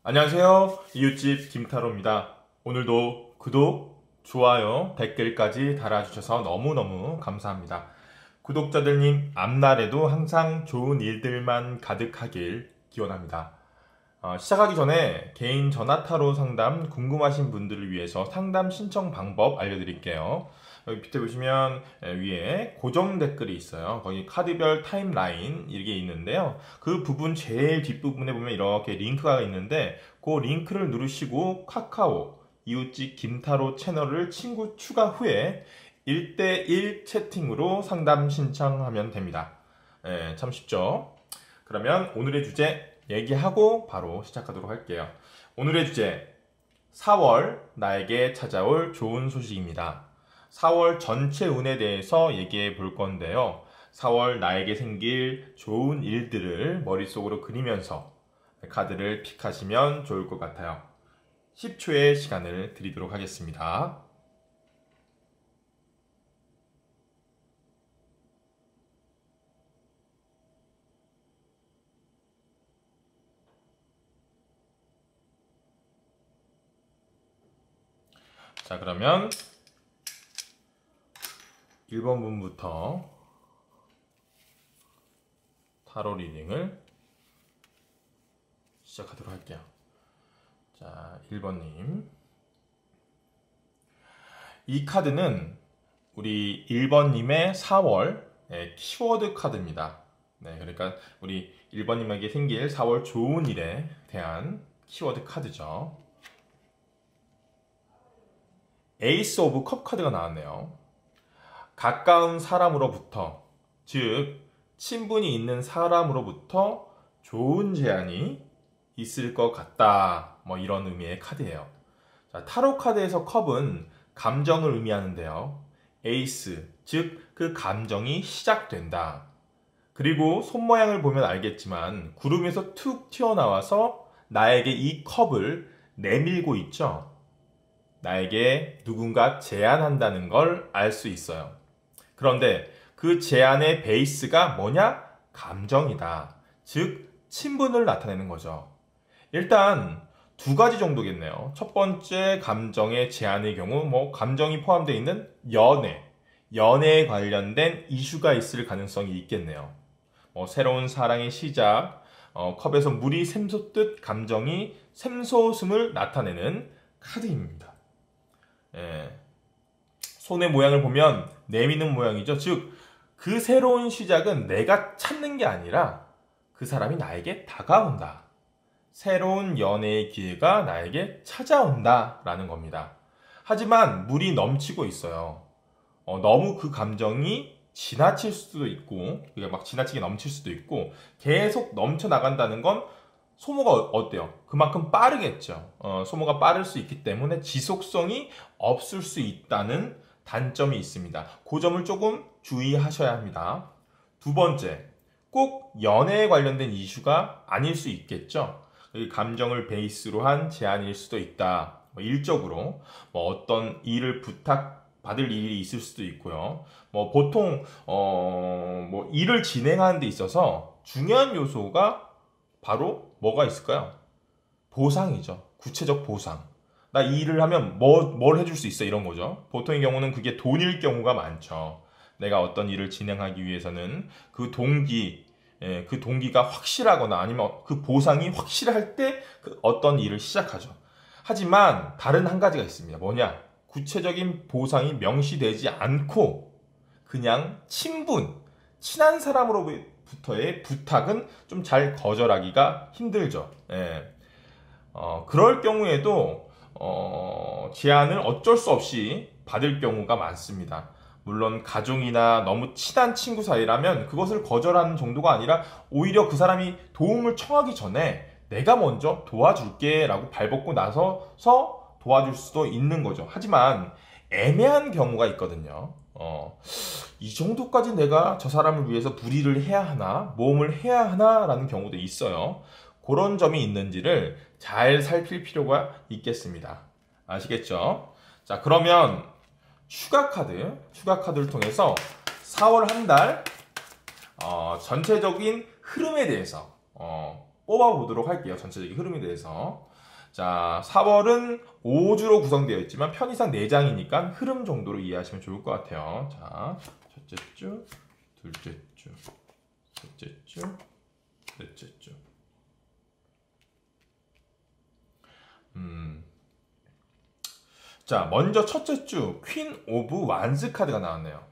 안녕하세요. 이웃집 김타로입니다. 오늘도 구독, 좋아요, 댓글까지 달아주셔서 너무너무 감사합니다. 구독자들님 앞날에도 항상 좋은 일들만 가득하길 기원합니다. 시작하기 전에 개인 전화타로 상담 궁금하신 분들을 위해서 상담 신청 방법 알려드릴게요. 여기 밑에 보시면 위에 고정 댓글이 있어요. 거기 카드별 타임라인 이게 있는데요. 그 부분 제일 뒷부분에 보면 이렇게 링크가 있는데 그 링크를 누르시고 카카오 이웃집 김타로 채널을 친구 추가 후에 1대1 채팅으로 상담 신청하면 됩니다. 참 쉽죠? 그러면 오늘의 주제 얘기하고 바로 시작하도록 할게요. 오늘의 주제 4월 나에게 찾아올 좋은 소식입니다. 4월 전체 운에 대해서 얘기해 볼 건데요. 4월 나에게 생길 좋은 일들을 머릿속으로 그리면서 카드를 픽하시면 좋을 것 같아요. 10초의 시간을 드리도록 하겠습니다. 자, 그러면 1번 분부터 타로 리딩을 시작하도록 할게요. 자, 1번님. 이 카드는 우리 1번님의 4월 키워드 카드입니다. 네, 그러니까 우리 1번님에게 생길 4월 좋은 일에 대한 키워드 카드죠. 에이스 오브 컵 카드가 나왔네요. 가까운 사람으로부터, 즉 친분이 있는 사람으로부터 좋은 제안이 있을 것 같다, 뭐 이런 의미의 카드예요. 자, 타로 카드에서 컵은 감정을 의미하는데요. 에이스, 즉 그 감정이 시작된다. 그리고 손 모양을 보면 알겠지만 구름에서 툭 튀어나와서 나에게 이 컵을 내밀고 있죠. 나에게 누군가 제안한다는 걸 알 수 있어요. 그런데 그 제안의 베이스가 뭐냐? 감정이다. 즉 친분을 나타내는 거죠. 일단 두 가지 정도겠네요. 첫 번째 감정의 제안의 경우 감정이 포함되어 있는 연애에 관련된 이슈가 있을 가능성이 있겠네요. 새로운 사랑의 시작, 컵에서 물이 샘솟듯 감정이 샘솟음을 나타내는 카드입니다. 손의 모양을 보면 내미는 모양이죠. 즉, 그 새로운 시작은 내가 찾는 게 아니라 그 사람이 나에게 다가온다. 새로운 연애의 기회가 나에게 찾아온다 라는 겁니다. 하지만 물이 넘치고 있어요. 너무 그 감정이 지나칠 수도 있고, 그게 막 지나치게 넘칠 수도 있고, 계속 넘쳐나간다는 건 소모가 어때요? 그만큼 빠르겠죠. 소모가 빠를 수 있기 때문에 지속성이 없을 수 있다는 단점이 있습니다. 그 점을 조금 주의하셔야 합니다. 두 번째, 꼭 연애에 관련된 이슈가 아닐 수 있겠죠. 감정을 베이스로 한 제안일 수도 있다. 일적으로 어떤 일을 부탁받을 일이 있을 수도 있고요. 보통 일을 진행하는 데 있어서 중요한 요소가 바로 뭐가 있을까요? 보상이죠. 구체적 보상. 나 이 일을 하면 뭘 해줄 수 있어, 이런 거죠. 보통의 경우는 그게 돈일 경우가 많죠. 내가 어떤 일을 진행하기 위해서는 그 동기가 확실하거나 아니면 그 보상이 확실할 때 그 어떤 일을 시작하죠. 하지만 다른 한 가지가 있습니다. 뭐냐? 구체적인 보상이 명시되지 않고 그냥 친한 사람으로부터의 부탁은 좀 잘 거절하기가 힘들죠. 그럴 경우에도 제안을 어쩔 수 없이 받을 경우가 많습니다. 물론 가족이나 너무 친한 친구 사이라면 그것을 거절하는 정도가 아니라 오히려 그 사람이 도움을 청하기 전에 내가 먼저 도와줄게 라고 발벗고 나서서 도와줄 수도 있는 거죠. 하지만 애매한 경우가 있거든요. 이 정도까지 내가 저 사람을 위해서 불의를 해야 하나, 모험을 해야 하나 라는 경우도 있어요. 그런 점이 있는지를 잘 살필 필요가 있겠습니다. 아시겠죠? 자, 그러면 추가 카드를 통해서 4월 한 달 전체적인 흐름에 대해서 뽑아보도록 할게요. 전체적인 흐름에 대해서. 자, 4월은 5주로 구성되어 있지만 편의상 4장이니까 흐름 정도로 이해하시면 좋을 것 같아요. 자, 첫째 주, 둘째 주, 셋째 주, 넷째 주. 자, 먼저 첫째 주 퀸 오브 완스 카드가 나왔네요.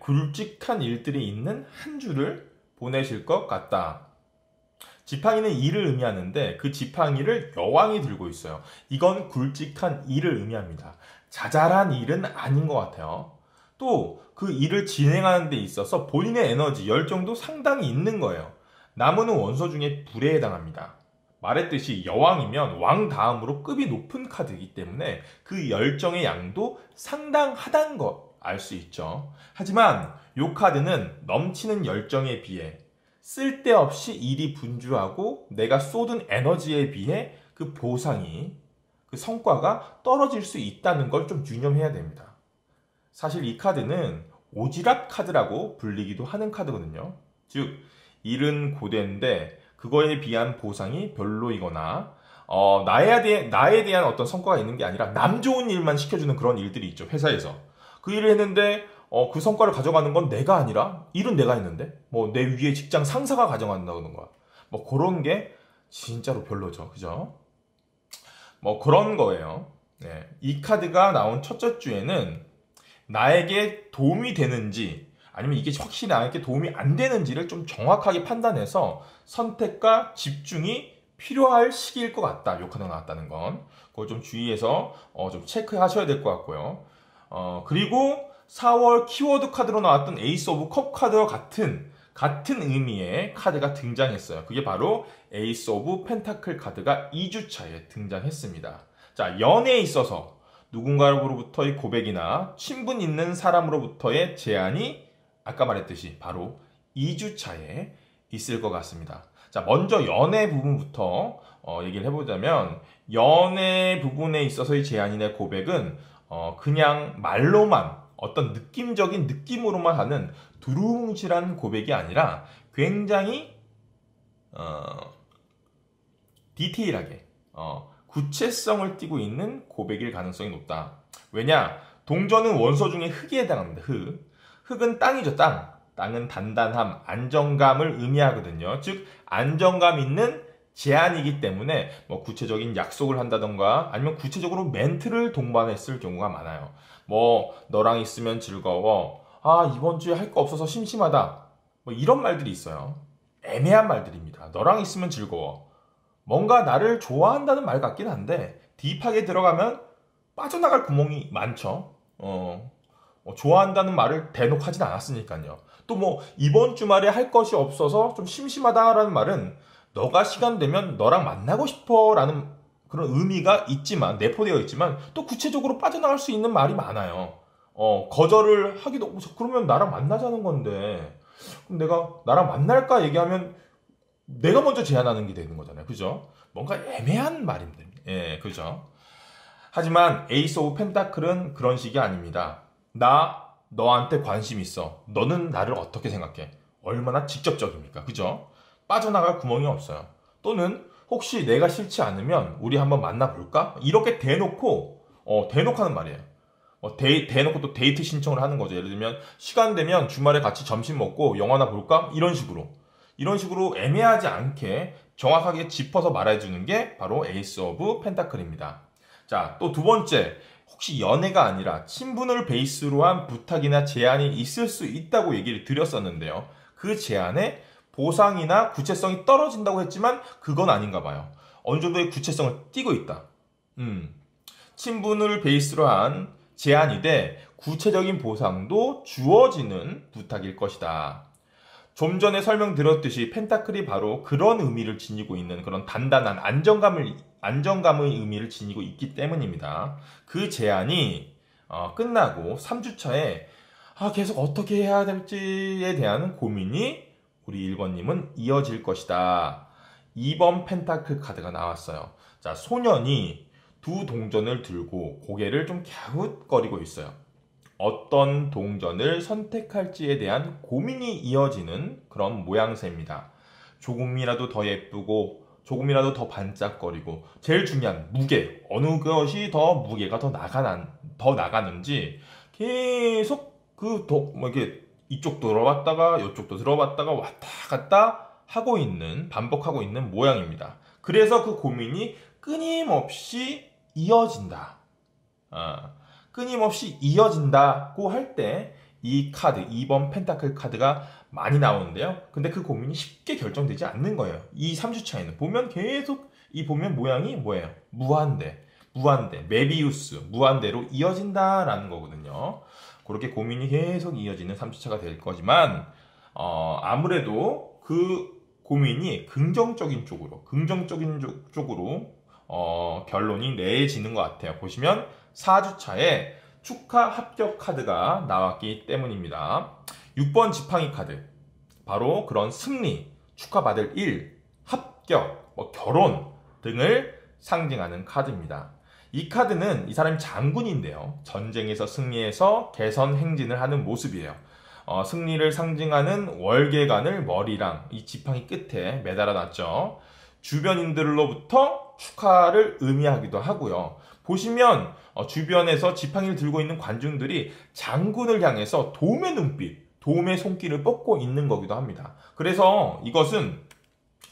굵직한 일들이 있는 한 주를 보내실 것 같다. 지팡이는 일을 의미하는데 그 지팡이를 여왕이 들고 있어요. 이건 굵직한 일을 의미합니다. 자잘한 일은 아닌 것 같아요. 또 그 일을 진행하는 데 있어서 본인의 에너지, 열정도 상당히 있는 거예요. 나무는 원소 중에 불에 해당합니다. 말했듯이 여왕이면 왕 다음으로 급이 높은 카드이기 때문에 그 열정의 양도 상당하다는 거 알 수 있죠. 하지만 이 카드는 넘치는 열정에 비해 쓸데없이 일이 분주하고 내가 쏟은 에너지에 비해 그 보상이, 그 성과가 떨어질 수 있다는 걸 좀 유념해야 됩니다. 사실 이 카드는 오지랖 카드라고 불리기도 하는 카드거든요. 즉, 일은 고된데 그거에 비한 보상이 별로이거나 나에 대한 어떤 성과가 있는 게 아니라 남 좋은 일만 시켜주는 그런 일들이 있죠. 회사에서. 그 일을 했는데 그 성과를 가져가는 건 내가 아니라 일은 내가 했는데 뭐 내 위에 직장 상사가 가져간다는 거야. 뭐 그런 게 진짜로 별로죠. 그죠? 뭐 그런 거예요. 네. 이 카드가 나온 첫째 주에는 나에게 도움이 되는지 아니면 이게 확실히 나에게 도움이 안 되는지를 좀 정확하게 판단해서 선택과 집중이 필요할 시기일 것 같다. 이 카드가 나왔다는 건. 그걸 좀 주의해서 좀 체크하셔야 될 것 같고요. 그리고 4월 키워드 카드로 나왔던 에이스 오브 컵 카드와 같은 의미의 카드가 등장했어요. 그게 바로 에이스 오브 펜타클 카드가 2주차에 등장했습니다. 자, 연애에 있어서 누군가로부터의 고백이나 친분 있는 사람으로부터의 제안이 아까 말했듯이 바로 2주차에 있을 것 같습니다. 자, 먼저 연애 부분부터 얘기를 해보자면 연애 부분에 있어서의 제안이나 고백은 그냥 말로만 어떤 느낌적인 느낌으로만 하는 두루뭉실한 고백이 아니라 굉장히 디테일하게 구체성을 띠고 있는 고백일 가능성이 높다. 왜냐? 동전은 원소 중에 흙에 해당합니다. 흙은 땅이죠. 땅은 단단함, 안정감을 의미하거든요. 즉 안정감 있는 제안이기 때문에 뭐 구체적인 약속을 한다던가 아니면 구체적으로 멘트를 동반했을 경우가 많아요. 뭐 너랑 있으면 즐거워. 아, 이번 주에 할 거 없어서 심심하다. 뭐 이런 말들이 있어요. 애매한 말들입니다. 너랑 있으면 즐거워. 뭔가 나를 좋아한다는 말 같긴 한데 딥하게 들어가면 빠져나갈 구멍이 많죠. 좋아한다는 말을 대놓고 하진 않았으니까요. 또 뭐 이번 주말에 할 것이 없어서 좀 심심하다라는 말은 너가 시간 되면 너랑 만나고 싶어 라는 그런 의미가 있지만 내포되어 있지만 또 구체적으로 빠져나갈 수 있는 말이 많아요. 거절을 하기도 그러면 나랑 만나자는 건데 그럼 내가 나랑 만날까 얘기하면 내가 먼저 제안하는 게 되는 거잖아요. 그죠? 뭔가 애매한 말인데. 예, 그죠? 하지만 에이스 오브 펜타클은 그런 식이 아닙니다. 나 너한테 관심 있어. 너는 나를 어떻게 생각해? 얼마나 직접적입니까? 그죠? 빠져나갈 구멍이 없어요. 또는 혹시 내가 싫지 않으면 우리 한번 만나볼까? 이렇게 대놓고 하는 말이에요. 대놓고 또 데이트 신청을 하는 거죠. 예를 들면 시간 되면 주말에 같이 점심 먹고 영화나 볼까? 이런 식으로 애매하지 않게 정확하게 짚어서 말해주는 게 바로 에이스 오브 펜타클입니다. 자, 또 두 번째, 혹시 연애가 아니라 친분을 베이스로 한 부탁이나 제안이 있을 수 있다고 얘기를 드렸었는데요. 그 제안에 보상이나 구체성이 떨어진다고 했지만 그건 아닌가 봐요. 어느 정도의 구체성을 띠고 있다. 친분을 베이스로 한 제안이 돼 구체적인 보상도 주어지는 부탁일 것이다. 좀 전에 설명드렸듯이 펜타클이 바로 그런 의미를 지니고 있는 그런 단단한 안정감의 의미를 지니고 있기 때문입니다. 그 제안이 끝나고 3주차에 계속 어떻게 해야 될지에 대한 고민이 우리 1번님은 이어질 것이다. 2번 펜타클 카드가 나왔어요. 자, 소년이 두 동전을 들고 고개를 좀 갸웃거리고 있어요. 어떤 동전을 선택할지에 대한 고민이 이어지는 그런 모양새입니다. 조금이라도 더 예쁘고 조금이라도 더 반짝거리고 제일 중요한 무게, 어느 것이 더 무게가 더 나가는지 계속 이렇게 이쪽도 들어봤다가 이쪽도 들어봤다가 왔다 갔다 하고 있는, 반복하고 있는 모양입니다. 그래서 그 고민이 끊임없이 이어진다. 끊임없이 이어진다고 할 때 이 카드, 2번 펜타클 카드가 많이 나오는데요. 근데 그 고민이 쉽게 결정되지 않는 거예요. 이 3주차에는 보면 계속 이 보면 모양이 뭐예요? 무한대, 메비우스, 무한대로 이어진다라는 거거든요. 그렇게 고민이 계속 이어지는 3주차가 될 거지만 아무래도 그 고민이 긍정적인 쪽으로 결론이 내지는 것 같아요. 보시면 4주차에 축하 합격 카드가 나왔기 때문입니다. 6번 지팡이 카드, 바로 그런 승리, 축하받을 일, 합격, 결혼 등을 상징하는 카드입니다. 이 카드는 이 사람이 장군인데요. 전쟁에서 승리해서 개선 행진을 하는 모습이에요. 승리를 상징하는 월계관을 머리랑 이 지팡이 끝에 매달아 놨죠. 주변인들로부터 축하를 의미하기도 하고요. 보시면 주변에서 지팡이를 들고 있는 관중들이 장군을 향해서 도움의 눈빛, 도움의 손길을 뻗고 있는 거기도 합니다. 그래서 이것은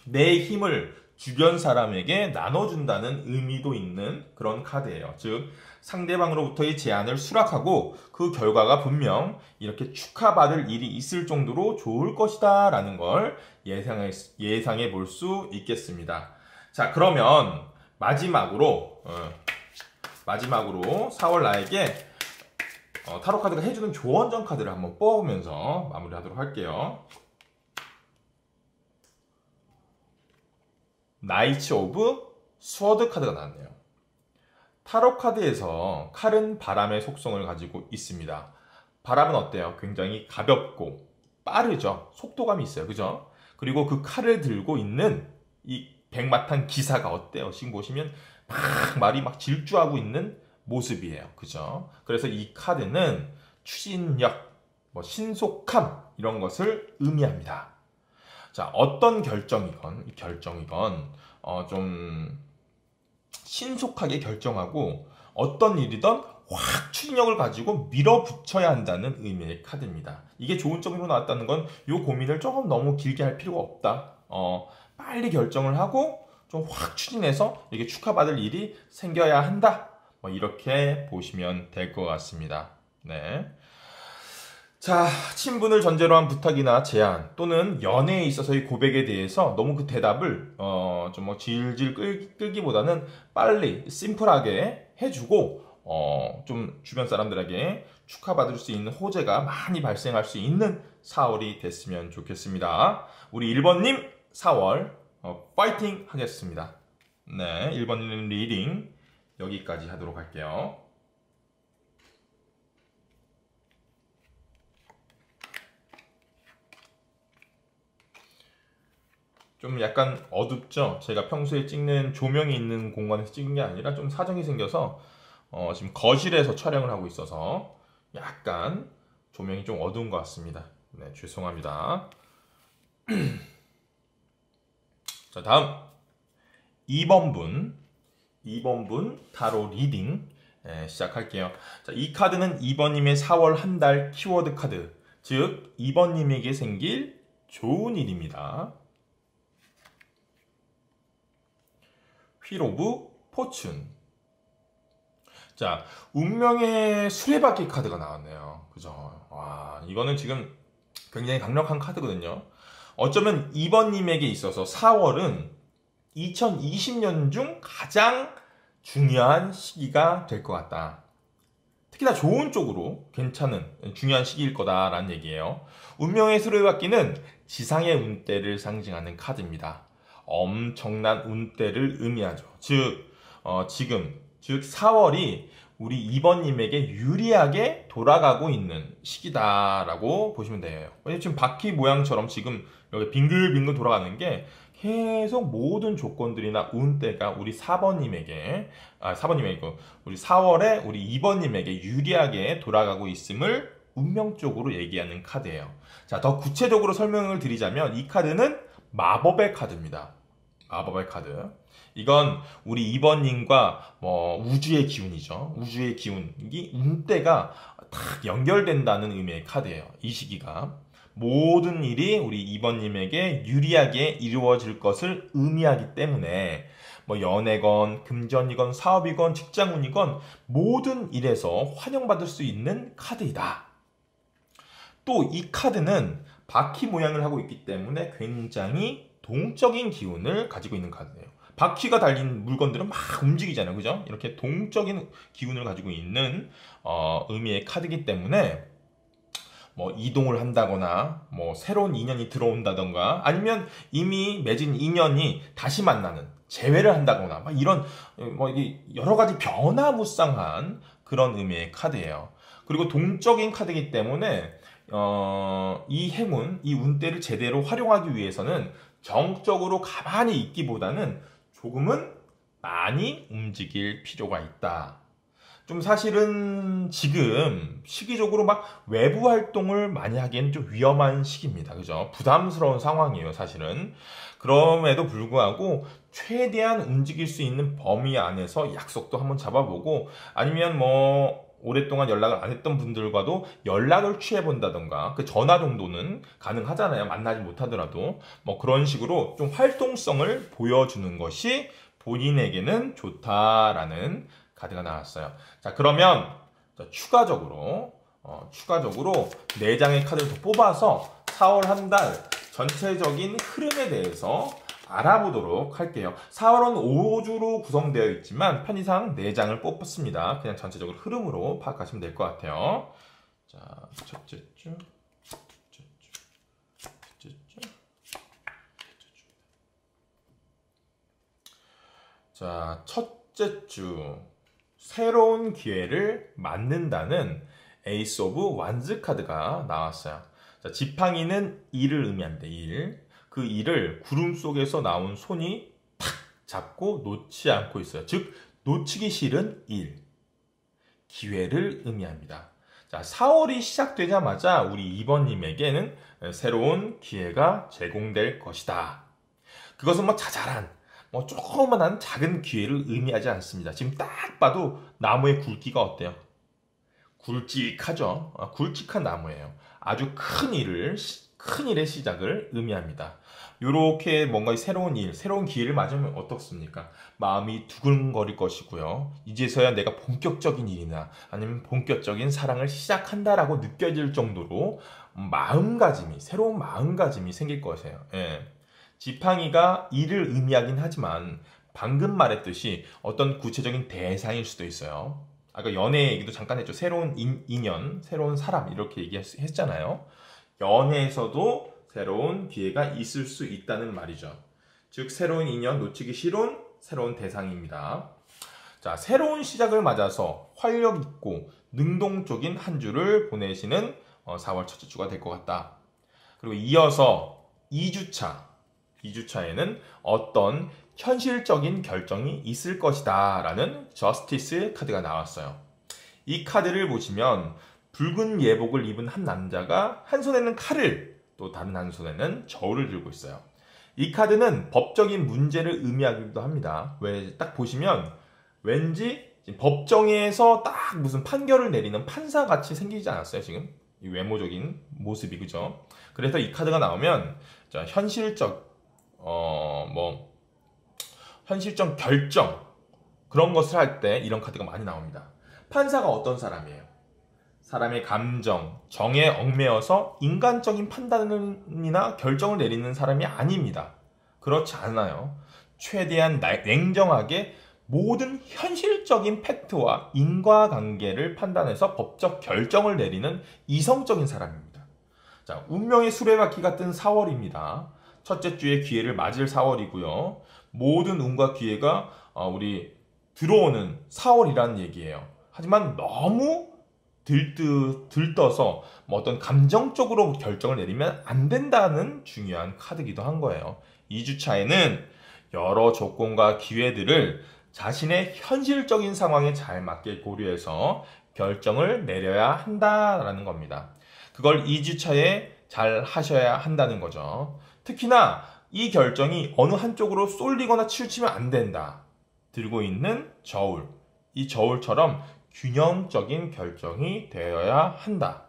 내 힘을 주변 사람에게 나눠준다는 의미도 있는 그런 카드예요. 즉 상대방으로부터의 제안을 수락하고 그 결과가 분명 이렇게 축하받을 일이 있을 정도로 좋을 것이다 라는 걸 예상해 볼 수 있겠습니다. 자, 그러면 마지막으로 4월 나에게 타로 카드가 해주는 조언전 카드를 한번 뽑으면서 마무리하도록 할게요. 나이츠 오브 스워드 카드가 나왔네요. 타로 카드에서 칼은 바람의 속성을 가지고 있습니다. 바람은 어때요? 굉장히 가볍고 빠르죠. 속도감이 있어요. 그죠? 그리고 그 칼을 들고 있는 이 백마탄 기사가 어때요? 지금 보시면 말이 막 질주하고 있는 모습이에요. 그죠? 그래서 이 카드는 추진력, 신속함 이런 것을 의미합니다. 자, 어떤 결정이건 좀 신속하게 결정하고 어떤 일이든 확 추진력을 가지고 밀어붙여야 한다는 의미의 카드입니다. 이게 좋은 점으로 나왔다는 건 이 고민을 조금 너무 길게 할 필요가 없다. 빨리 결정을 하고 좀 확 추진해서 이게 축하받을 일이 생겨야 한다. 이렇게 보시면 될 것 같습니다. 네. 자, 친분을 전제로 한 부탁이나 제안 또는 연애에 있어서의 고백에 대해서 너무 그 대답을 좀 질질 끌기보다는 빨리 심플하게 해주고 좀 주변 사람들에게 축하받을 수 있는 호재가 많이 발생할 수 있는 4월이 됐으면 좋겠습니다. 우리 1번님 4월 파이팅 하겠습니다. 네, 1번님 리딩 여기까지 하도록 할게요. 좀 약간 어둡죠? 제가 평소에 찍는 조명이 있는 공간에서 찍은 게 아니라 좀 사정이 생겨서 지금 거실에서 촬영을 하고 있어서 약간 조명이 좀 어두운 것 같습니다. 네, 죄송합니다. 자, 다음 2번 분 타로 리딩 시작할게요. 자, 이 카드는 2번님의 4월 한 달 키워드 카드, 즉 2번님에게 생길 좋은 일입니다. 휠 오브 포춘. 자, 운명의 수레바퀴 카드가 나왔네요. 그죠? 와, 이거는 지금 굉장히 강력한 카드거든요. 어쩌면 2번님에게 있어서 4월은 2020년 중 가장 중요한 시기가 될 것 같다. 특히나 좋은 쪽으로 괜찮은 중요한 시기일 거다라는 얘기예요. 운명의 수레바퀴는 지상의 운대를 상징하는 카드입니다. 엄청난 운대를 의미하죠. 즉 4월이 우리 2번님에게 유리하게 돌아가고 있는 시기다라고 보시면 돼요. 왜냐면 지금 바퀴 모양처럼 지금 여기 빙글빙글 돌아가는 게 계속 모든 조건들이나 운대가 우리 4번님에게 우리 4월에 우리 2번님에게 유리하게 돌아가고 있음을 운명적으로 얘기하는 카드예요. 자, 더 구체적으로 설명을 드리자면 이 카드는 마법의 카드입니다. 마법의 카드. 이건 우리 이번님과 뭐 우주의 기운이죠. 우주의 기운이 운대가 딱 연결된다는 의미의 카드예요. 이 시기가. 모든 일이 우리 이번님에게 유리하게 이루어질 것을 의미하기 때문에 뭐 연애건, 금전이건, 사업이건, 직장운이건 모든 일에서 환영받을 수 있는 카드이다. 또 이 카드는 바퀴 모양을 하고 있기 때문에 굉장히 동적인 기운을 가지고 있는 카드예요. 바퀴가 달린 물건들은 막 움직이잖아요. 그죠? 이렇게 동적인 기운을 가지고 있는 의미의 카드이기 때문에 뭐 이동을 한다거나 뭐 새로운 인연이 들어온다던가 아니면 이미 맺은 인연이 다시 만나는 재회를 한다거나 막 이런 뭐 이게 여러 가지 변화무쌍한 그런 의미의 카드예요. 그리고 동적인 카드이기 때문에 이 행운, 이 운대를 제대로 활용하기 위해서는 정적으로 가만히 있기보다는 조금은 많이 움직일 필요가 있다. 좀 사실은 지금 시기적으로 막 외부 활동을 많이 하기엔 좀 위험한 시기입니다. 그죠? 부담스러운 상황이에요, 사실은. 그럼에도 불구하고 최대한 움직일 수 있는 범위 안에서 약속도 한번 잡아보고 아니면 뭐 오랫동안 연락을 안 했던 분들과도 연락을 취해본다던가 그 전화 정도는 가능하잖아요. 만나지 못하더라도 뭐 그런 식으로 좀 활동성을 보여주는 것이 본인에게는 좋다라는 카드가 나왔어요. 자, 그러면 추가적으로 4장의 카드를 더 뽑아서 4월 한 달 전체적인 흐름에 대해서 알아보도록 할게요. 4월은 5주로 구성되어 있지만 편의상 4장을 뽑았습니다. 그냥 전체적으로 흐름으로 파악하시면 될 것 같아요. 자, 첫째 주. 자, 첫째 주. 새로운 기회를 맞는다는 에이스 오브 완즈 카드가 나왔어요. 자, 지팡이는 일을 의미합니다. 일. 그 일을 구름 속에서 나온 손이 탁 잡고 놓지 않고 있어요. 즉 놓치기 싫은 일. 기회를 의미합니다. 자, 4월이 시작되자마자 우리 2번님에게는 새로운 기회가 제공될 것이다. 그것은 뭐 자잘한 뭐 조그만한 작은 기회를 의미하지 않습니다. 지금 딱 봐도 나무의 굵기가 어때요? 굵직하죠? 굵직한 나무예요. 아주 큰 일의 시작을 의미합니다. 요렇게 뭔가 새로운 일, 새로운 기회를 맞으면 어떻습니까? 마음이 두근거릴 것이고요. 이제서야 내가 본격적인 일이나 아니면 본격적인 사랑을 시작한다라고 느껴질 정도로 새로운 마음가짐이 생길 것이에요. 예. 지팡이가 일을 의미하긴 하지만 방금 말했듯이 어떤 구체적인 대상일 수도 있어요. 아까 연애 얘기도 잠깐 했죠. 새로운 인연, 새로운 사람 이렇게 얘기했잖아요. 연애에서도 새로운 기회가 있을 수 있다는 말이죠. 즉 새로운 인연 놓치기 싫은 새로운 대상입니다. 자, 새로운 시작을 맞아서 활력 있고 능동적인 한 주를 보내시는 4월 첫째 주가 될 것 같다. 그리고 이어서 2주차에는 어떤 현실적인 결정이 있을 것이다 라는 저스티스 카드가 나왔어요. 이 카드를 보시면 붉은 예복을 입은 한 남자가 한 손에는 칼을 또 다른 한 손에는 저울을 들고 있어요. 이 카드는 법적인 문제를 의미하기도 합니다. 왜 딱 보시면 왠지 법정에서 딱 무슨 판결을 내리는 판사같이 생기지 않았어요, 지금? 이 외모적인 모습이, 그죠? 그래서 이 카드가 나오면 현실적 결정 그런 것을 할 때 이런 카드가 많이 나옵니다. 판사가 어떤 사람이에요? 사람의 감정, 정에 얽매여서 인간적인 판단이나 결정을 내리는 사람이 아닙니다. 그렇지 않아요. 최대한 냉정하게 모든 현실적인 팩트와 인과관계를 판단해서 법적 결정을 내리는 이성적인 사람입니다. 자, 운명의 수레바퀴 같은 4월입니다. 첫째 주에 기회를 맞을 4월이고요. 모든 운과 기회가 우리 들어오는 4월이라는 얘기예요. 하지만 너무 들떠서 어떤 감정적으로 결정을 내리면 안 된다는 중요한 카드이기도 한 거예요. 2주차에는 여러 조건과 기회들을 자신의 현실적인 상황에 잘 맞게 고려해서 결정을 내려야 한다라는 겁니다. 그걸 2주차에 잘 하셔야 한다는 거죠. 특히나 이 결정이 어느 한쪽으로 쏠리거나 치우치면 안 된다. 들고 있는 저울, 이 저울처럼 균형적인 결정이 되어야 한다.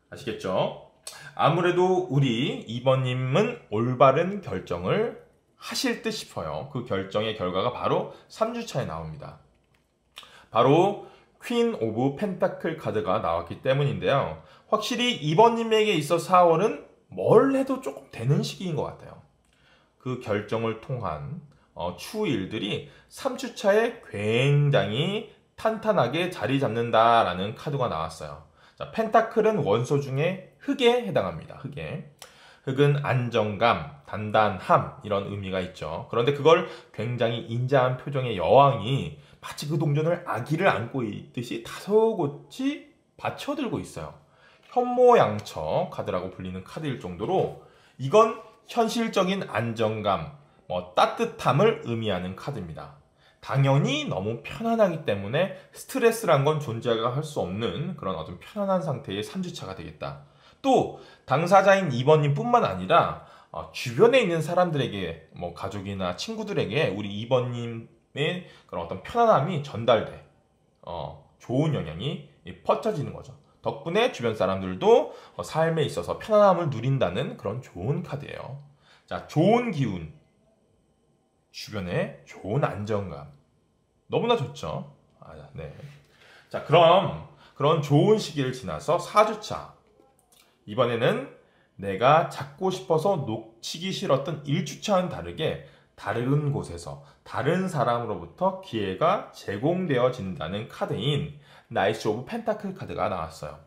아시겠죠? 아무래도 우리 2번님은 올바른 결정을 하실 듯 싶어요. 그 결정의 결과가 바로 3주차에 나옵니다. 바로 퀸 오브 펜타클 카드가 나왔기 때문인데요. 확실히 2번님에게 있어 4월은 뭘 해도 조금 되는 시기인 것 같아요. 그 결정을 통한 추후 일들이 3주차에 굉장히 탄탄하게 자리 잡는다라는 카드가 나왔어요. 자, 펜타클은 원소 중에 흙에 해당합니다. 흙은 안정감, 단단함 이런 의미가 있죠. 그런데 그걸 굉장히 인자한 표정의 여왕이 마치 그 동전을 아기를 안고 있듯이 다소곳이 받쳐들고 있어요. 현모양처 카드라고 불리는 카드일 정도로 이건 현실적인 안정감, 따뜻함을 의미하는 카드입니다. 당연히 너무 편안하기 때문에 스트레스란 건 존재가 할 수 없는 그런 어떤 편안한 상태의 3주차가 되겠다. 또 당사자인 2번님 뿐만 아니라 주변에 있는 사람들에게 가족이나 친구들에게 우리 2번님의 그런 어떤 편안함이 전달돼 좋은 영향이 퍼져지는 거죠. 덕분에 주변 사람들도 삶에 있어서 편안함을 누린다는 그런 좋은 카드예요. 자, 좋은 기운, 주변에 좋은 안정감, 너무나 좋죠. 네. 자, 그럼 그런 좋은 시기를 지나서 4주차. 이번에는 내가 잡고 싶어서 놓치기 싫었던 1주차와는 다르게 다른 곳에서 다른 사람으로부터 기회가 제공되어진다는 카드인 나이스 오브 펜타클 카드가 나왔어요.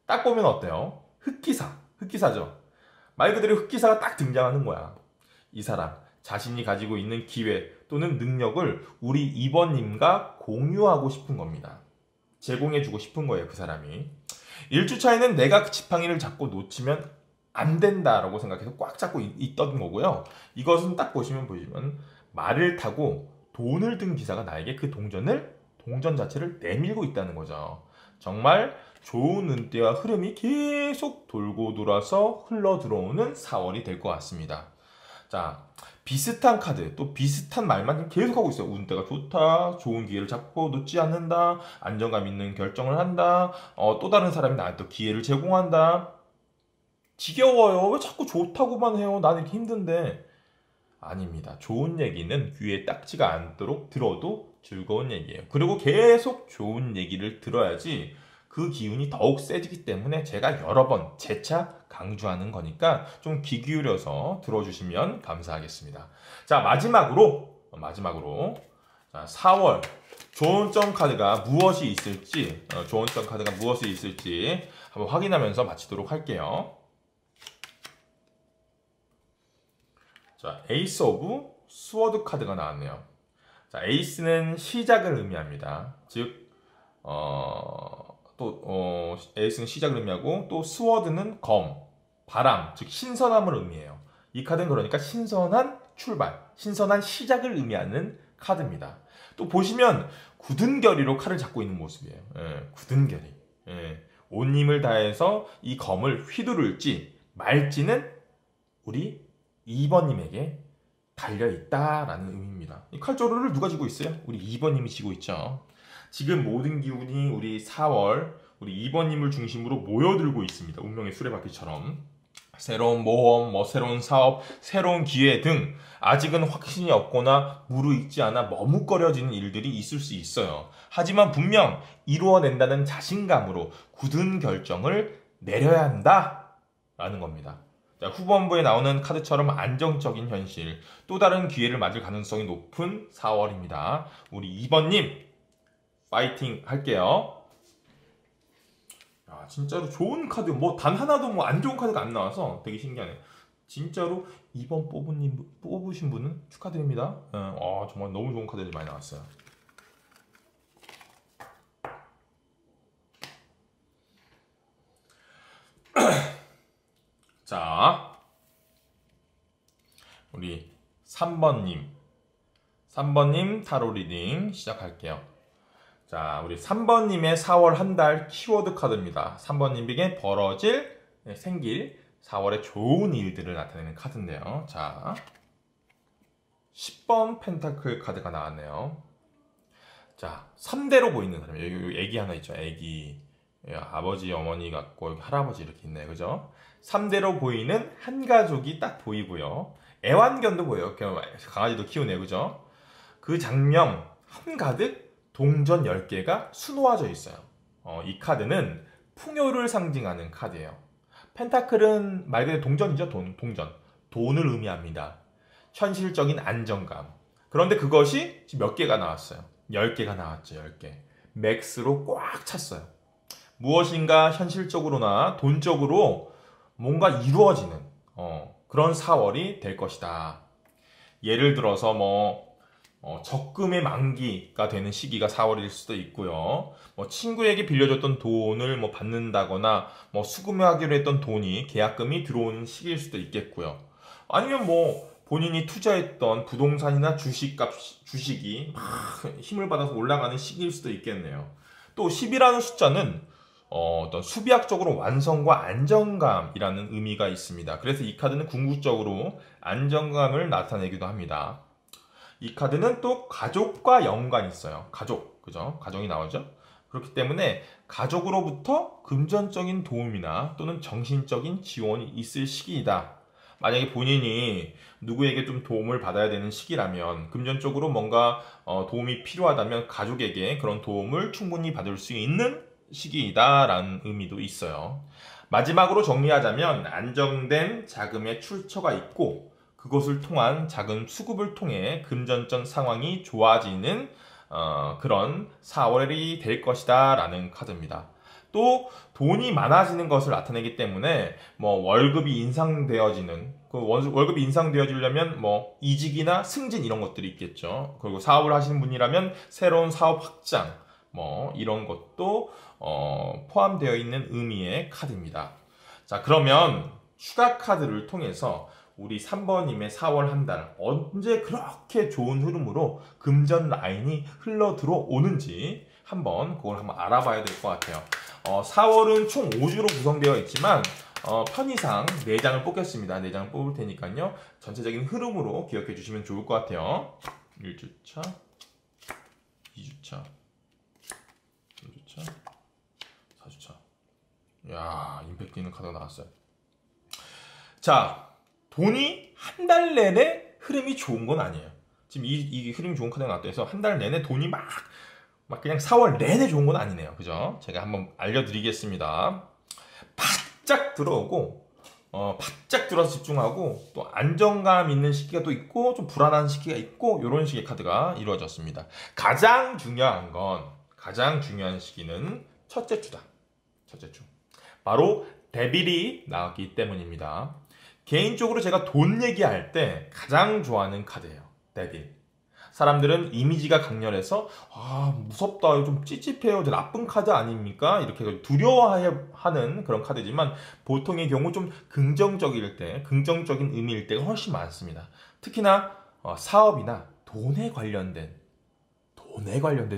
딱 보면 어때요? 흑기사죠. 말 그대로 흑기사가 딱 등장하는 거야. 이 사람 자신이 가지고 있는 기회 또는 능력을 우리 2번님과 공유하고 싶은 겁니다. 제공해주고 싶은 거예요, 그 사람이. 1주차에는 내가 그 지팡이를 잡고 놓치면 안 된다라고 생각해서 꽉 잡고 있던 거고요. 이것은 딱 보시면 말을 타고 돈을 든 기사가 나에게 그 동전 자체를 내밀고 있다는 거죠. 정말 좋은 운대와 흐름이 계속 돌고 돌아서 흘러 들어오는 4월이 될 것 같습니다. 자, 비슷한 카드, 또 비슷한 말만 계속하고 있어요. 운대가 좋다, 좋은 기회를 잡고 놓지 않는다, 안정감 있는 결정을 한다, 또 다른 사람이 나한테 기회를 제공한다. 지겨워요. 왜 자꾸 좋다고만 해요? 나는 이렇게 힘든데. 아닙니다. 좋은 얘기는 귀에 딱지가 않도록 들어도 즐거운 얘기예요. 그리고 계속 좋은 얘기를 들어야지 그 기운이 더욱 세지기 때문에 제가 여러 번 재차 강조하는 거니까 좀 귀 기울여서 들어주시면 감사하겠습니다. 자, 마지막으로 자, 4월 조언점 카드가 무엇이 있을지 한번 확인하면서 마치도록 할게요. 자, 에이스 오브 스워드 카드가 나왔네요. 자, 에이스는 시작을 의미합니다. 즉, 에이스는 시작을 의미하고, 또 스워드는 검, 바람, 즉 신선함을 의미해요. 이 카드는 그러니까 신선한 출발, 신선한 시작을 의미하는 카드입니다. 또 보시면 굳은 결의로 칼을 잡고 있는 모습이에요. 굳은 결의. 온 힘을 다해서 이 검을 휘두를지 말지는 우리 2번님에게 달려있다라는 의미입니다. 이 칼자루를 누가 쥐고 있어요? 우리 2번님이 쥐고 있죠. 지금 모든 기운이 우리 4월 우리 2번님을 중심으로 모여들고 있습니다. 운명의 수레바퀴처럼. 새로운 모험, 새로운 사업, 새로운 기회 등 아직은 확신이 없거나 무르익지 않아 머뭇거려지는 일들이 있을 수 있어요. 하지만 분명 이루어낸다는 자신감으로 굳은 결정을 내려야 한다라는 겁니다. 자, 후반부에 나오는 카드처럼 안정적인 현실, 또 다른 기회를 맞을 가능성이 높은 4월입니다. 우리 2번님 파이팅 할게요. 야, 진짜로 좋은 카드, 단 하나도 안 좋은 카드가 안 나와서 되게 신기하네. 진짜로 2번 뽑으신 분은 축하드립니다. 정말 너무 좋은 카드들이 많이 나왔어요. 자, 우리 3번님 타로 리딩 시작할게요. 자, 우리 3번님의 4월 한 달 키워드 카드입니다. 3번님에게 생길 4월에 좋은 일들을 나타내는 카드인데요. 자, 10번 펜타클 카드가 나왔네요. 자, 3대로 보이는 사람. 여기 애기 하나 있죠. 애기. 아버지, 어머니 같고 여기 할아버지 이렇게 있네요. 그죠? 3대로 보이는 한 가족이 딱 보이고요. 애완견도 보여요. 강아지도 키우네요. 그죠? 그 장면 한가득 동전 10개가 수놓아져 있어요. 이 카드는 풍요를 상징하는 카드예요. 펜타클은 말 그대로 동전이죠. 동전. 돈을 의미합니다. 현실적인 안정감. 그런데 그것이 지금 몇 개가 나왔어요. 10개가 나왔죠. 10개. 맥스로 꽉 찼어요. 무엇인가 현실적으로나 돈적으로 뭔가 이루어지는 그런 4월이 될 것이다. 예를 들어서 적금의 만기가 되는 시기가 4월일 수도 있고요. 친구에게 빌려줬던 돈을 받는다거나 수금하기로 했던 돈이 계약금이 들어오는 시기일 수도 있겠고요. 아니면 본인이 투자했던 부동산이나 주식이 막 힘을 받아서 올라가는 시기일 수도 있겠네요. 또 10이라는 숫자는 어떤 수비학적으로 완성과 안정감이라는 의미가 있습니다. 그래서 이 카드는 궁극적으로 안정감을 나타내기도 합니다. 이 카드는 또 가족과 연관이 있어요. 가족, 그죠? 가정이 나오죠? 그렇기 때문에 가족으로부터 금전적인 도움이나 또는 정신적인 지원이 있을 시기이다. 만약에 본인이 누구에게 좀 도움을 받아야 되는 시기라면, 금전적으로 뭔가 도움이 필요하다면 가족에게 그런 도움을 충분히 받을 수 있는 시기이다라는 의미도 있어요. 마지막으로 정리하자면 안정된 자금의 출처가 있고 그것을 통한 작은 수급을 통해 금전적 상황이 좋아지는 그런 4월이 될 것이다 라는 카드입니다. 또 돈이 많아지는 것을 나타내기 때문에 월급이 인상되어지는, 월급이 인상되어지려면 이직이나 승진 이런 것들이 있겠죠. 그리고 사업을 하시는 분이라면 새로운 사업 확장 이런 것도 포함되어 있는 의미의 카드입니다. 자, 그러면 추가 카드를 통해서 우리 3번님의 4월 한 달 언제 그렇게 좋은 흐름으로 금전 라인이 흘러 들어오는지 한번 알아봐야 될 것 같아요. 4월은 총 5주로 구성되어 있지만 편의상 4장을 뽑겠습니다. 4장을 뽑을 테니까요. 전체적인 흐름으로 기억해 주시면 좋을 것 같아요. 1주차, 2주차, 3주차, 4주차. 이야, 임팩트 있는 카드가 나왔어요. 자, 돈이 한 달 내내 흐름이 좋은 건 아니에요. 지금 이 흐름이 좋은 카드가 나왔다 해서 한 달 내내 돈이 막 그냥 4월 내내 좋은 건 아니네요. 그죠? 제가 한번 알려드리겠습니다. 바짝 들어오고, 바짝 들어서 집중하고, 또 안정감 있는 시기가 또 있고, 좀 불안한 시기가 있고, 이런 식의 카드가 이루어졌습니다. 가장 중요한 시기는 첫째 주다. 첫째 주. 바로 데빌이 나왔기 때문입니다. 개인적으로 제가 돈 얘기할 때 가장 좋아하는 카드예요. 데빌. 사람들은 이미지가 강렬해서 무섭다, 좀 찝찝해요, 나쁜 카드 아닙니까? 이렇게 두려워하는 그런 카드지만 보통의 경우 좀 긍정적일 때, 긍정적인 의미일 때가 훨씬 많습니다. 특히나 사업이나 돈에 관련된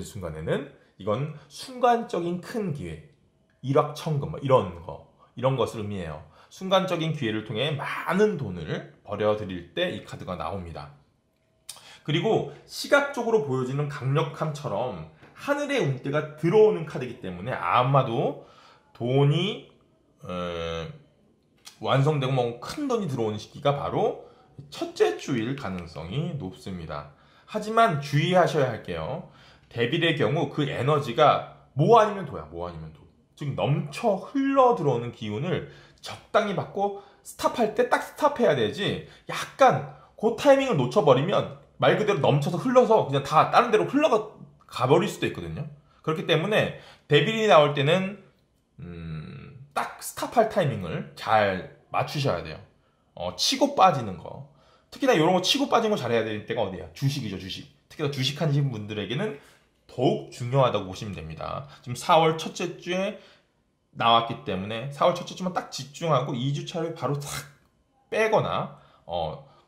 순간에는 이건 순간적인 큰 기회, 일확천금 이런 것을 의미해요. 순간적인 기회를 통해 많은 돈을 벌여들일 때 이 카드가 나옵니다. 그리고 시각적으로 보여지는 강력함처럼 하늘의 운대가 들어오는 카드이기 때문에 아마도 돈이 완성되고 큰 돈이 들어오는 시기가 바로 첫째 주일 가능성이 높습니다. 하지만 주의하셔야 할게요. 데빌의 경우 그 에너지가 뭐 아니면 도야. 즉 넘쳐 흘러 들어오는 기운을 적당히 받고 스탑할 때 딱 스탑해야 되지, 약간 그 타이밍을 놓쳐버리면 말 그대로 넘쳐서 흘러서 그냥 다 다른 데로 흘러가 버릴 수도 있거든요. 그렇기 때문에 데빌이 나올 때는 딱 스탑할 타이밍을 잘 맞추셔야 돼요. 치고 빠지는 거, 특히나 이런 거 치고 빠진 거 잘해야 될 때가 어디야? 주식이죠. 주식. 특히나 주식 하시는 분들에게는 더욱 중요하다고 보시면 됩니다. 지금 4월 첫째 주에 나왔기 때문에 4월 첫째 주만 딱 집중하고 2주차를 바로 싹 빼거나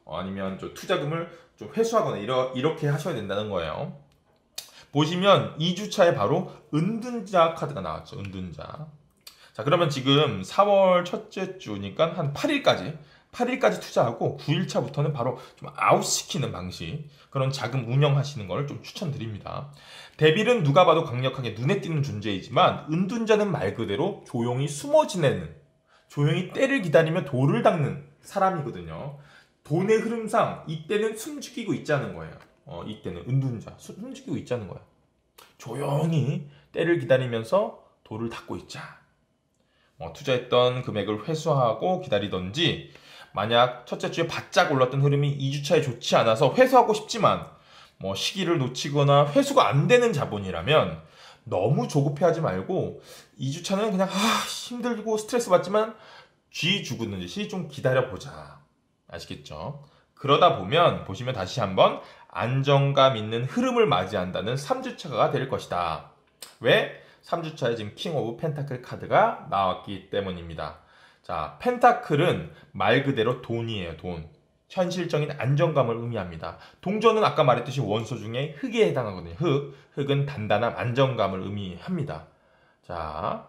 아니면 좀 투자금을 좀 회수하거나 이렇게 하셔야 된다는 거예요. 보시면 2주차에 바로 은둔자 카드가 나왔죠. 은둔자. 자, 그러면 지금 4월 첫째 주니까 한 8일까지 투자하고 9일차부터는 바로 좀 아웃시키는 방식, 그런 자금 운영하시는 걸 좀 추천드립니다. 데빌은 누가 봐도 강력하게 눈에 띄는 존재이지만 은둔자는 말 그대로 조용히 숨어 지내는, 조용히 때를 기다리며 돌을 닦는 사람이거든요. 돈의 흐름상 이때는 숨죽이고 있자는 거예요. 이때는 은둔자, 숨죽이고 있자는 거예요. 조용히 때를 기다리면서 돌을 닦고 있자. 투자했던 금액을 회수하고 기다리던지, 만약 첫째 주에 바짝 올랐던 흐름이 2주차에 좋지 않아서 회수하고 싶지만 시기를 놓치거나 회수가 안 되는 자본이라면 너무 조급해하지 말고 2주차는 그냥 힘들고 스트레스 받지만 쥐 죽는 듯이 좀 기다려보자. 아시겠죠? 그러다 보면 보시면 다시 한번 안정감 있는 흐름을 맞이한다는 3주차가 될 것이다. 왜? 3주차에 지금 킹 오브 펜타클 카드가 나왔기 때문입니다. 자, 펜타클은 말 그대로 돈이에요. 돈. 현실적인 안정감을 의미합니다. 동전은 아까 말했듯이 원소 중에 흙에 해당하거든요. 흙은 단단한 안정감을 의미합니다. 자,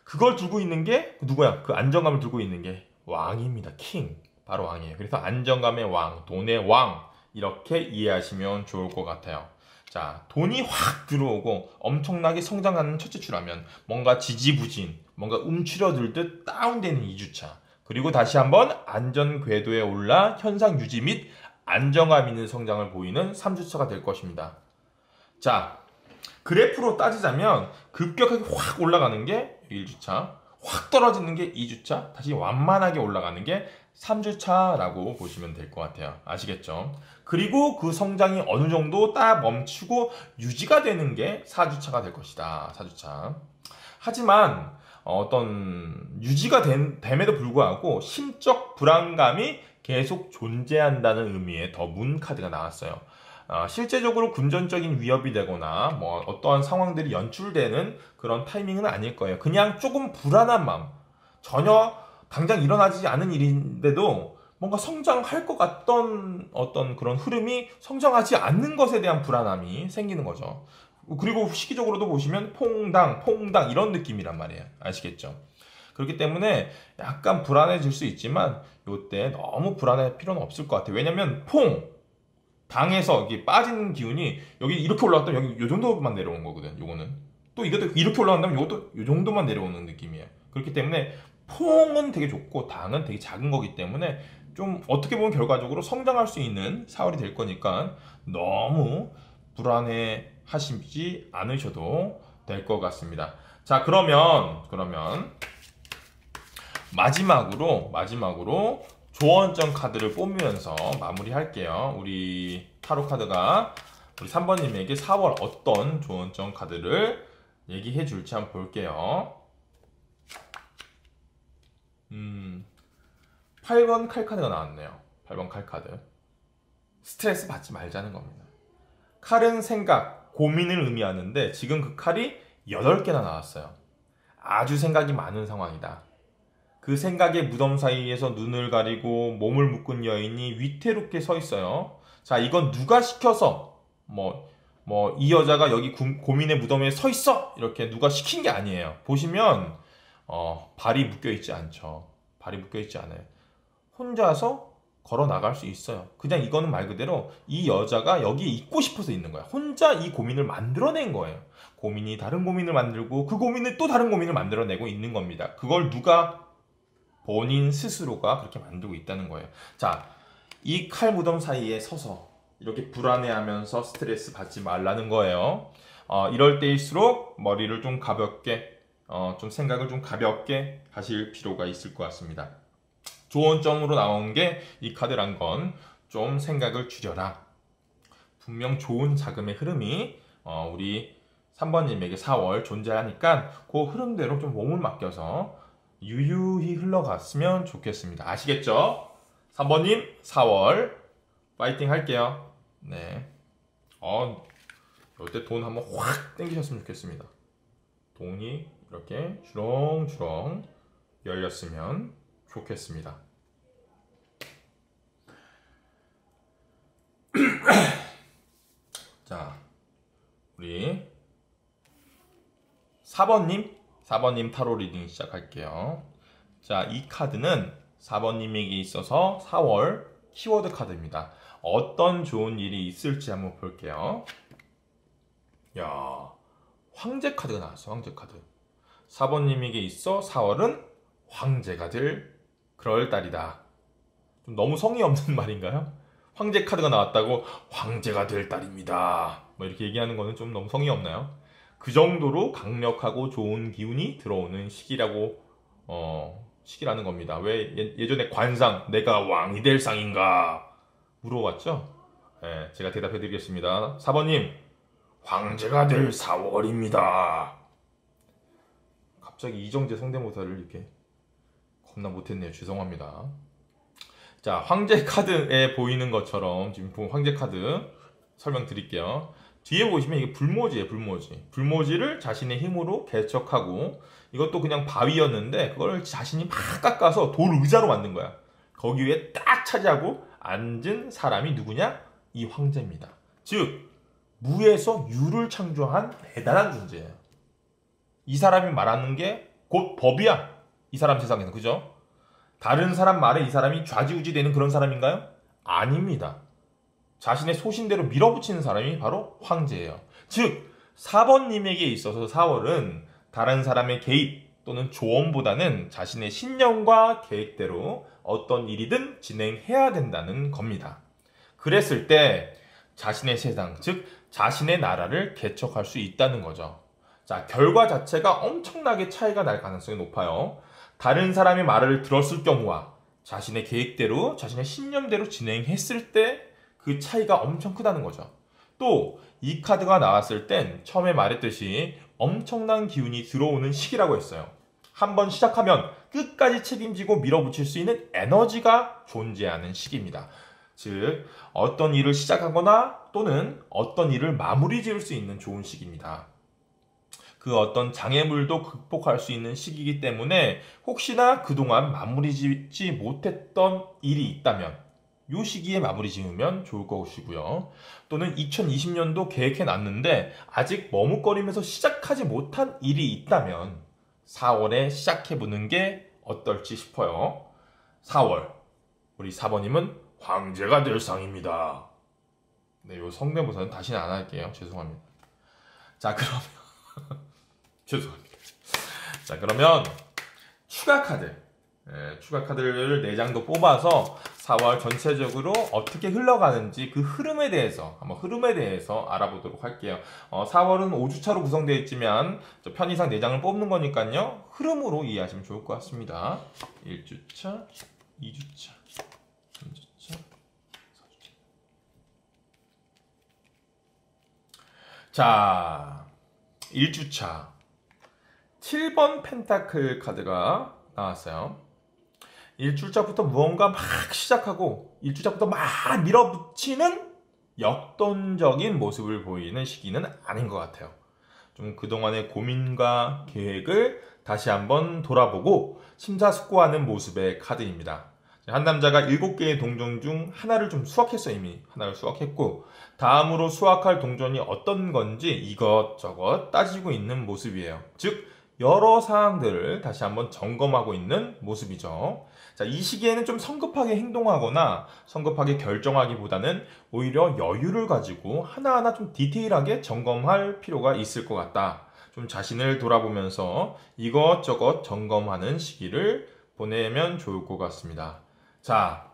그걸 들고 있는 게 누구야? 그 안정감을 들고 있는 게 왕입니다. 킹. 바로 왕이에요. 그래서 안정감의 왕, 돈의 왕, 이렇게 이해하시면 좋을 것 같아요. 자, 돈이 확 들어오고 엄청나게 성장하는 첫째 주라면 뭔가 지지부진, 뭔가 움츠러들듯 다운되는 2주차, 그리고 다시 한번 안전 궤도에 올라 현상 유지 및 안정감 있는 성장을 보이는 3주차가 될 것입니다. 자, 그래프로 따지자면 급격하게 확 올라가는 게 1주차, 확 떨어지는 게 2주차, 다시 완만하게 올라가는 게 3주차라고 보시면 될 것 같아요. 아시겠죠? 그리고 그 성장이 어느 정도 딱 멈추고 유지가 되는 게 4주차가 될 것이다. 4주차. 하지만 어떤 유지가 됨에도 불구하고 심적 불안감이 계속 존재한다는 의미의 더 문 카드가 나왔어요. 실제적으로 금전적인 위협이 되거나 어떠한 상황들이 연출되는 그런 타이밍은 아닐 거예요. 그냥 조금 불안한 마음, 전혀 당장 일어나지 않은 일인데도 뭔가 성장할 것 같던 어떤 그런 흐름이 성장하지 않는 것에 대한 불안함이 생기는 거죠. 그리고 시기적으로도 보시면 퐁당 이런 느낌이란 말이에요. 아시겠죠? 그렇기 때문에 약간 불안해질 수 있지만 이때 너무 불안할 필요는 없을 것 같아요. 왜냐면 당에서 이게 빠지는 기운이 여기 이렇게 올라갔다면 여기 이 정도만 내려오는 거거든. 요거는 또 이것도 이렇게 올라간다면 이것도 이 정도만 내려오는 느낌이에요. 그렇기 때문에 퐁은 되게 좋고 당은 되게 작은 거기 때문에 좀 어떻게 보면 결과적으로 성장할 수 있는 4월이 될 거니까 너무 불안해 하시지 않으셔도 될 것 같습니다. 자, 그러면 마지막으로 조언점 카드를 뽑으면서 마무리할게요. 우리 타로 카드가 우리 3번님에게 4월 어떤 조언점 카드를 얘기해 줄지 한번 볼게요. 8번 칼 카드가 나왔네요. 8번 칼 카드. 스트레스 받지 말자는 겁니다. 칼은 생각, 고민을 의미하는데 지금 그 칼이 8개나 나왔어요. 아주 생각이 많은 상황이다. 그 생각의 무덤 사이에서 눈을 가리고 몸을 묶은 여인이 위태롭게 서 있어요. 자, 이건 누가 시켜서 이 여자가 여기 고민의 무덤에 서 있어! 이렇게 누가 시킨 게 아니에요. 보시면 발이 묶여있지 않죠. 발이 묶여있지 않아요. 혼자서 걸어 나갈 수 있어요. 그냥 이거는 말 그대로 이 여자가 여기에 있고 싶어서 있는 거야. 혼자 이 고민을 만들어낸 거예요. 고민이 다른 고민을 만들고 그 고민을 또 다른 고민을 만들어내고 있는 겁니다. 그걸 누가? 본인 스스로가 그렇게 만들고 있다는 거예요. 자, 이 칼 무덤 사이에 서서 이렇게 불안해하면서 스트레스 받지 말라는 거예요. 이럴 때일수록 머리를 좀 가볍게, 좀 생각을 좀 가볍게 하실 필요가 있을 것 같습니다. 조언점으로 나온 게 이 카드란 건 좀 생각을 줄여라. 분명 좋은 자금의 흐름이 우리 3번님에게 4월 존재하니까 그 흐름대로 좀 몸을 맡겨서 유유히 흘러갔으면 좋겠습니다. 아시겠죠? 3번님 4월 파이팅 할게요. 네. 이때 돈 한번 확 땡기셨으면 좋겠습니다. 돈이 이렇게 주렁주렁 열렸으면 좋겠습니다. 자, 우리 4번님 4번님 타로 리딩 시작할게요. 자, 이 카드는 4번님에게 있어서 4월 키워드 카드입니다. 어떤 좋은 일이 있을지 한번 볼게요. 야, 황제 카드가 나왔어. 황제 카드. 4번님에게 있어 4월은 황제가 될 그럴 달이다. 좀 너무 성의 없는 말인가요? 황제 카드가 나왔다고 황제가 될 달입니다. 뭐 이렇게 얘기하는 거는 좀 너무 성의 없나요? 그 정도로 강력하고 좋은 기운이 들어오는 시기라고 시기라는 겁니다. 왜 예전에 관상 내가 왕이 될 상인가 물어봤죠? 네, 제가 대답해 드리겠습니다. 4번님 황제가 될 4월입니다. 갑자기 이정재 성대모사를 이렇게 겁나 못했네요. 죄송합니다. 자, 황제 카드에 보이는 것처럼 지금 황제 카드 설명드릴게요. 뒤에 보시면 이게 불모지예요. 불모지를 자신의 힘으로 개척하고, 이것도 그냥 바위였는데 그걸 자신이 막 깎아서 돌 의자로 만든 거야. 거기 위에 딱 차지하고 앉은 사람이 누구냐? 이 황제입니다. 즉 무에서 유를 창조한 대단한 존재예요. 이 사람이 말하는 게 곧 법이야. 이 사람 세상에서. 그죠? 다른 사람 말에 이 사람이 좌지우지 되는 그런 사람인가요? 아닙니다. 자신의 소신대로 밀어붙이는 사람이 바로 황제예요. 즉 4번님에게 있어서 4월은 다른 사람의 개입 또는 조언보다는 자신의 신념과 계획대로 어떤 일이든 진행해야 된다는 겁니다. 그랬을 때 자신의 세상, 즉 자신의 나라를 개척할 수 있다는 거죠. 자, 결과 자체가 엄청나게 차이가 날 가능성이 높아요. 다른 사람의 말을 들었을 경우와 자신의 계획대로, 자신의 신념대로 진행했을 때 그 차이가 엄청 크다는 거죠. 또 이 카드가 나왔을 땐 처음에 말했듯이 엄청난 기운이 들어오는 시기라고 했어요. 한번 시작하면 끝까지 책임지고 밀어붙일 수 있는 에너지가 존재하는 시기입니다. 즉 어떤 일을 시작하거나 또는 어떤 일을 마무리 지을 수 있는 좋은 시기입니다. 그 어떤 장애물도 극복할 수 있는 시기이기 때문에 혹시나 그동안 마무리 짓지 못했던 일이 있다면 이 시기에 마무리 지으면 좋을 것이고요. 또는 2020년도 계획해 놨는데 아직 머뭇거리면서 시작하지 못한 일이 있다면 4월에 시작해보는 게 어떨지 싶어요. 4월 우리 4번님은 황제가 될 상입니다. 네, 요 성대모사는 다시는 안 할게요. 죄송합니다. 자, 그러면 죄송합니다. 자, 그러면 추가 카드. 추가 카드를 4장도 뽑아서 4월 전체적으로 어떻게 흘러가는지 그 흐름에 대해서 알아보도록 할게요. 4월은 5주차로 구성되어 있지만 편의상 4장을 뽑는 거니까요. 흐름으로 이해하시면 좋을 것 같습니다. 1주차, 2주차, 3주차, 4주차. 자, 1주차 7번 펜타클 카드가 나왔어요. 1주차부터 무언가 막 시작하고 1주차부터 막 밀어붙이는 역동적인 모습을 보이는 시기는 아닌 것 같아요. 좀 그동안의 고민과 계획을 다시 한번 돌아보고 심사숙고하는 모습의 카드입니다. 한 남자가 7개의 동전 중 하나를 좀 수확했어요. 이미 하나를 수확했고 다음으로 수확할 동전이 어떤 건지 이것저것 따지고 있는 모습이에요. 즉 여러 사항들을 다시 한번 점검하고 있는 모습이죠. 자, 이 시기에는 좀 성급하게 행동하거나 성급하게 결정하기보다는 오히려 여유를 가지고 하나하나 좀 디테일하게 점검할 필요가 있을 것 같다. 좀 자신을 돌아보면서 이것저것 점검하는 시기를 보내면 좋을 것 같습니다. 자,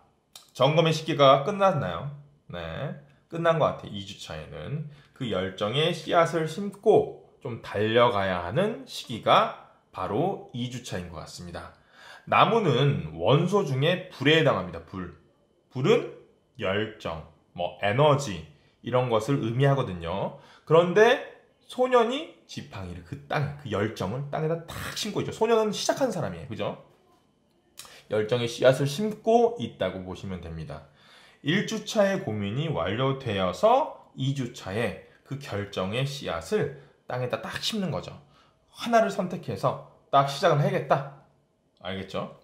점검의 시기가 끝났나요? 네, 끝난 것 같아요. 2주차에는 그 열정의 씨앗을 심고 좀 달려가야 하는 시기가 바로 2주차인 것 같습니다. 나무는 원소 중에 불에 해당합니다. 불은 열정, 에너지 이런 것을 의미하거든요. 그런데 소년이 지팡이를 그 열정을 땅에다 탁 심고 있죠. 소년은 시작한 사람이에요. 그죠? 열정의 씨앗을 심고 있다고 보시면 됩니다. 1주차의 고민이 완료되어서 2주차에 그 결정의 씨앗을 땅에다 딱 심는 거죠. 하나를 선택해서 딱 시작을 해야겠다. 알겠죠?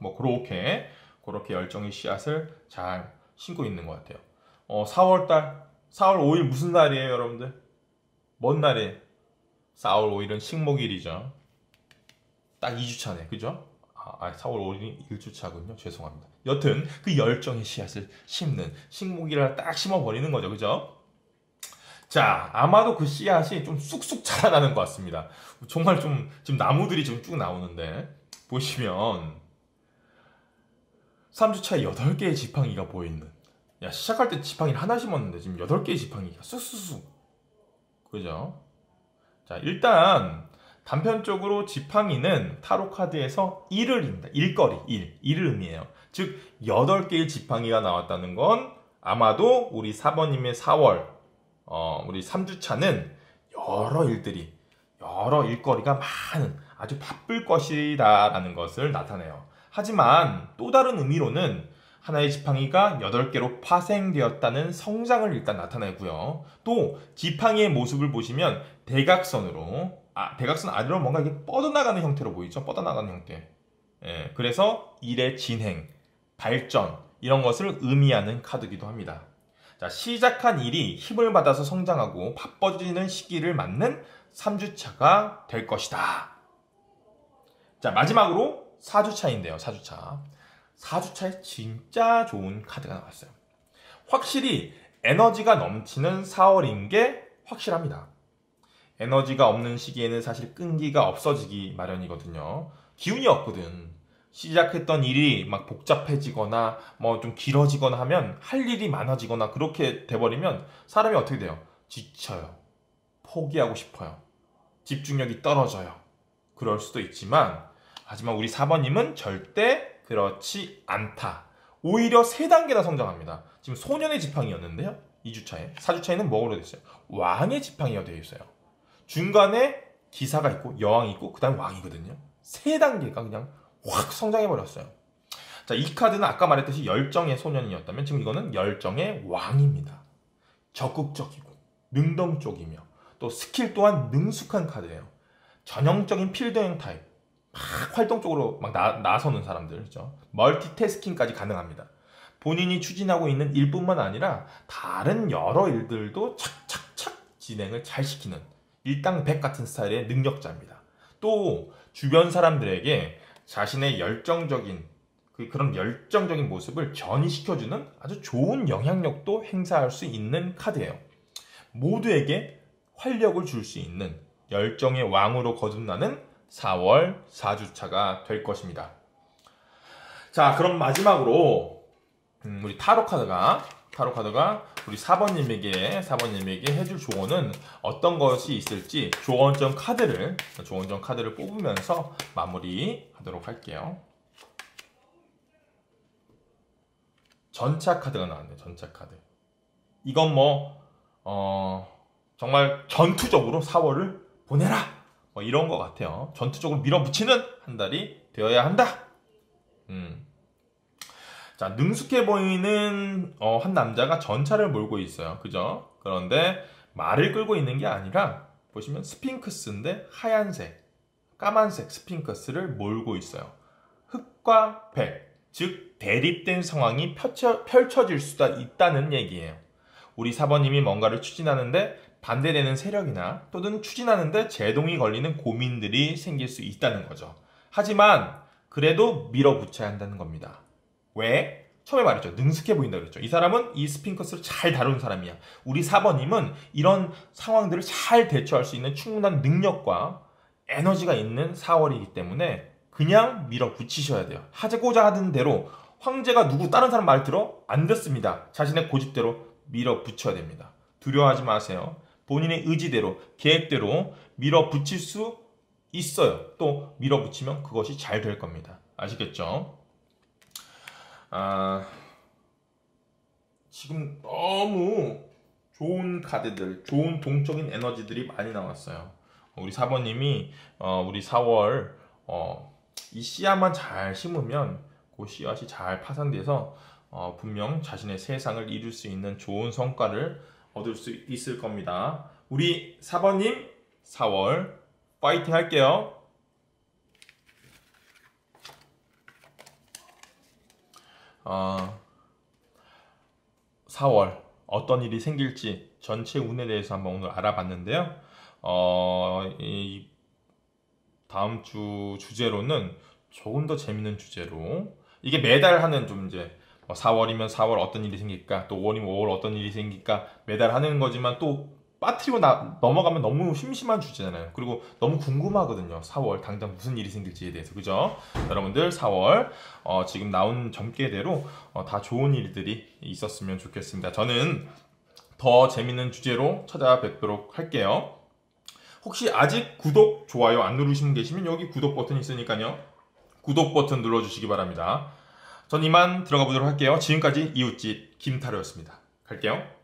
그렇게 열정의 씨앗을 잘 심고 있는 것 같아요. 4월 5일 무슨 날이에요, 여러분들? 뭔 날이에요? 4월 5일은 식목일이죠. 딱 2주차네. 그죠? 4월 5일이 1주차군요. 죄송합니다. 여튼 그 열정의 씨앗을 심는 식목일을 딱 심어버리는 거죠. 그죠? 자, 아마도 그 씨앗이 좀 쑥쑥 자라나는 것 같습니다. 정말 좀 지금 나무들이 좀 쭉 나오는데 보시면 3주차에 8개의 지팡이가 보이는, 야, 시작할 때 지팡이를 하나 심었는데 지금 8개의 지팡이가 쑥쑥쑥. 그죠? 자, 일단 단편적으로 지팡이는 타로 카드에서 일을 입니다. 일거리, 일을 의미해요. 즉 8개의 지팡이가 나왔다는 건 아마도 우리 4번님의 4월 우리 3주차는 여러 일거리가 많은 아주 바쁠 것이다 라는 것을 나타내요. 하지만 또 다른 의미로는 하나의 지팡이가 8개로 파생되었다는 성장을 일단 나타내고요. 또 지팡이의 모습을 보시면 대각선으로, 대각선 아래로 뭔가 이게 뻗어나가는 형태로 보이죠? 뻗어나가는 형태. 예, 그래서 일의 진행, 발전 이런 것을 의미하는 카드이기도 합니다. 자, 시작한 일이 힘을 받아서 성장하고 바빠지는 시기를 맞는 3주차가 될 것이다. 자, 마지막으로 4주차인데요. 4주차에 진짜 좋은 카드가 나왔어요. 확실히 에너지가 넘치는 4월인 게 확실합니다. 에너지가 없는 시기에는 사실 끈기가 없어지기 마련이거든요. 기운이 없거든. 시작했던 일이 막 복잡해지거나 뭐 좀 길어지거나 하면 할 일이 많아지거나 그렇게 돼버리면 사람이 어떻게 돼요? 지쳐요. 포기하고 싶어요. 집중력이 떨어져요. 그럴 수도 있지만 하지만 우리 4번님은 절대 그렇지 않다. 오히려 3단계나 성장합니다. 지금 소년의 지팡이였는데요. 2주차에. 4주차에는 뭐로 되어 있어요? 왕의 지팡이가 되어 있어요. 중간에 기사가 있고 여왕이 있고 그 다음 왕이거든요. 3단계가 그냥 확 성장해버렸어요. 자, 이 카드는 아까 말했듯이 열정의 소년이었다면 지금 이거는 열정의 왕입니다. 적극적이고 능동적이며 또 스킬 또한 능숙한 카드예요. 전형적인 필드형 타입. 막 활동적으로 막 나서는 사람들, 그죠? 멀티태스킹까지 가능합니다. 본인이 추진하고 있는 일뿐만 아니라 다른 여러 일들도 착착착 진행을 잘 시키는 일당백 같은 스타일의 능력자입니다. 또 주변 사람들에게 자신의 그런 열정적인 모습을 전이시켜주는 아주 좋은 영향력도 행사할 수 있는 카드예요. 모두에게 활력을 줄 수 있는 열정의 왕으로 거듭나는 4월 4주차가 될 것입니다. 자, 그럼 마지막으로 우리 타로 카드가 우리 4번님에게 해줄 조언은 어떤 것이 있을지 조언점 카드를 뽑으면서 마무리하도록 할게요. 전차 카드가 나왔네요. 전차 카드. 이건 정말 전투적으로 4월을 보내라! 뭐 이런 것 같아요. 전투적으로 밀어붙이는 한 달이 되어야 한다. 자, 능숙해 보이는 한 남자가 전차를 몰고 있어요. 그죠? 그런데 말을 끌고 있는 게 아니라 보시면 스핑크스인데 하얀색, 까만색 스핑크스를 몰고 있어요. 흑과 백, 즉 대립된 상황이 펼쳐질 수가 있다는 얘기예요. 우리 4번님이 뭔가를 추진하는데 반대되는 세력이나 또는 추진하는데 제동이 걸리는 고민들이 생길 수 있다는 거죠. 하지만 그래도 밀어붙여야 한다는 겁니다. 왜? 처음에 말했죠. 능숙해 보인다 그랬죠. 이 사람은 이 스핑크스를 잘 다루는 사람이야. 우리 4번님은 이런 상황들을 잘 대처할 수 있는 충분한 능력과 에너지가 있는 4월이기 때문에 그냥 밀어붙이셔야 돼요. 하고자 하던 대로 황제가 다른 사람 말 들어? 안 듣습니다. 자신의 고집대로 밀어붙여야 됩니다. 두려워하지 마세요. 본인의 의지대로, 계획대로 밀어붙일 수 있어요. 또 밀어붙이면 그것이 잘 될 겁니다. 아시겠죠? 지금 너무 좋은 카드들, 좋은 동적인 에너지들이 많이 나왔어요. 우리 4번님이 우리 4월 이 씨앗만 잘 심으면 그 씨앗이 잘 파산돼서 분명 자신의 세상을 이룰 수 있는 좋은 성과를 얻을 수 있을 겁니다. 우리 4번님 4월 파이팅 할게요. 4월 어떤 일이 생길지 전체 운에 대해서 한번 오늘 알아봤는데요. 이 다음 주 주제로는 조금 더 재밌는 주제로, 이게 매달 하는 좀 이제 4월이면 4월 어떤 일이 생길까, 또 5월이면 5월 어떤 일이 생길까 매달 하는 거지만, 또 빠뜨리고 넘어가면 너무 심심한 주제잖아요. 그리고 너무 궁금하거든요. 4월 당장 무슨 일이 생길지에 대해서. 그죠? 여러분들 4월 지금 나온 점괘대로 다 좋은 일들이 있었으면 좋겠습니다. 저는 더 재밌는 주제로 찾아뵙도록 할게요. 혹시 아직 구독, 좋아요 안 누르신 분 계시면 여기 구독 버튼 있으니까요. 구독 버튼 눌러주시기 바랍니다. 전 이만 들어가 보도록 할게요. 지금까지 이웃집 김타로였습니다. 갈게요.